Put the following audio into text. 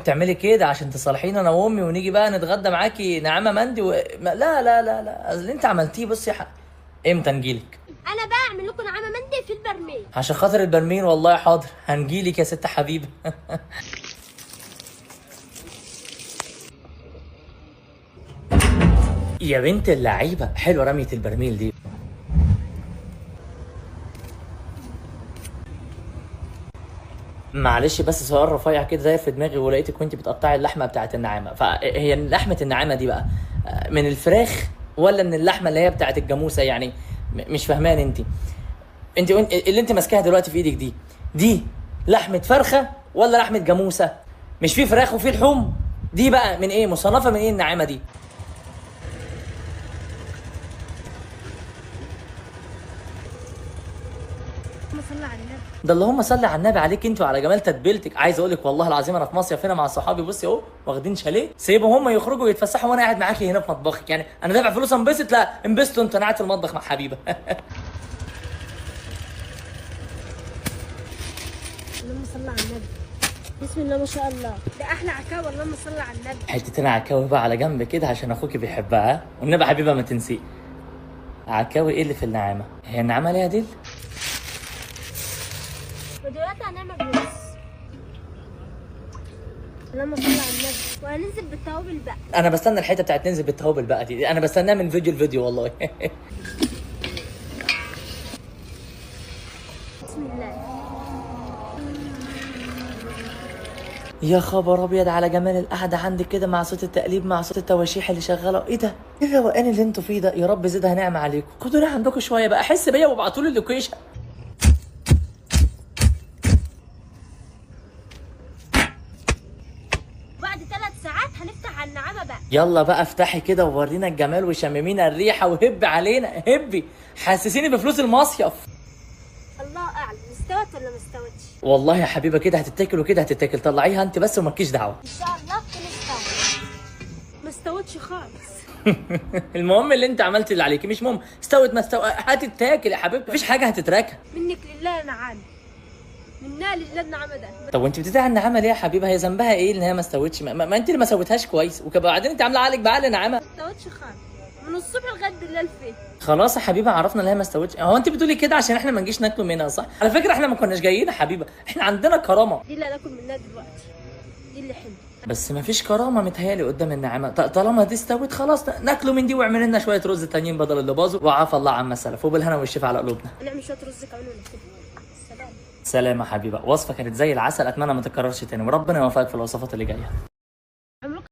بتعملي كده عشان تصالحينا انا وامي ونيجي بقى نتغدى معاكي نعمه مندي لا لا لا لا، اللي انت عملتيه بصي امتى نجيلك؟ انا بقى اعمل لكم نعامه مندي في البرميل. عشان خاطر البرميل والله حاضر هنجيلك يا ست حبيبه. يا بنت اللعيبه حلوه رميه البرميل دي. معلش بس سؤال رفيع كده داير في دماغي ولقيتك وانت بتقطعي اللحمه بتاعت النعامه، فهي لحمه النعامه دي بقى من الفراخ ولا من اللحمه اللي هي بتاعت الجاموسه يعني؟ مش فاهمان انت اللي انت ماسكاها دلوقتي في ايدك دي لحمه فرخه ولا لحمه جاموسه؟ مش في فراخ وفي لحوم؟ دي بقى من ايه؟ مصنفه من ايه النعامه دي؟ صلى على النبي. ده اللهم صل على النبي عليك انت وعلى جمال تتبيلتك. عايز اقول لك والله العظيم انا في مصيف هنا مع صحابي، بصي اهو واخدين شاليه سيبهم هم يخرجوا ويتفسحوا وانا قاعد معاكي هنا في مطبخك. يعني انا دافع فلوس انبسط؟ لا انبسطوا انتوا، انا قاعد في المطبخ مع حبيبه. اللهم صل على النبي. بسم الله ما شاء الله، ده احلى عكاوي. اللهم صل على النبي. حتتين عكاوي بقى على جنب كده عشان اخوكي بيحبها، والنبي حبيبه ما تنسيه. عكاوي ايه اللي في النعامه؟ هي النعامه ليها ديل؟ ودلوقتي هنعمل رز. اللهم صل على النبي. وهننزل بالتوابل بقى. انا بستنى الحته بتاعت ننزل بالتوابل بقى دي، انا بستناها من فيديو لفيديو والله. بسم الله. يا خبر ابيض على جمال القعده عندك كده مع صوت التقليب مع صوت التواشيح اللي شغاله. ايه ده؟ ايه الروقان اللي انتوا فيه ده؟ يا رب زيدها نعمه عليكم. خدوا لي عندكم شويه بقى، احس بيا وابعتوا لي اللوكيشن. بعد 3 ساعات هنفتح على النعامه بقى. يلا بقى افتحي كده وورينا الجمال وشممينا الريحه وهب علينا هبي، حسسيني بفلوس المصيف. الله اعلم استوت ولا ما استوتش. والله يا حبيبه كده هتتاكل وكده هتتاكل، طلعيها انت بس ومالكيش دعوه. ان شاء الله تكون استوت. ما استوتش خالص. المهم اللي انت عملت اللي عليكي، مش مهم استوت ما استوت، هتتاكل يا حبيبتي، مفيش حاجه هتتركها. منك لله نعام، منا لله النعامه ده. طب وانت بتدعي النعامه ليه يا حبيبه؟ هي ذنبها ايه ان هي ما استوتش؟ ما انت اللي ما سويتهاش كويس، وبعدين انت عامله عقلك بعقل نعامه. ما استوتش خالص من الصبح لغايه الليل فين. خلاص يا حبيبه عرفنا ان هي ما استوتش. هو انت بتقولي كده عشان احنا ما نجيش ناكله منها صح؟ على فكره احنا ما كناش جايين يا حبيبه، احنا عندنا كرامه. دي اللي هناكل منها دلوقتي، دي اللي حلوه. بس ما فيش كرامه متهيالي قدام النعامه، طالما دي استوت خلاص ناكله من دي واعمل لنا شويه رز تانيين بدل اللي باظوا، وعافى الله عما سلف، وبالهنا والشفا على قلوبنا. هنعمل شويه رز كمان وناكلها. سلام. سلام يا حبيبه، وصفه كانت زي العسل، اتمنى ما تتكررش تاني وربنا يوفقك في الوصفات اللي جايه.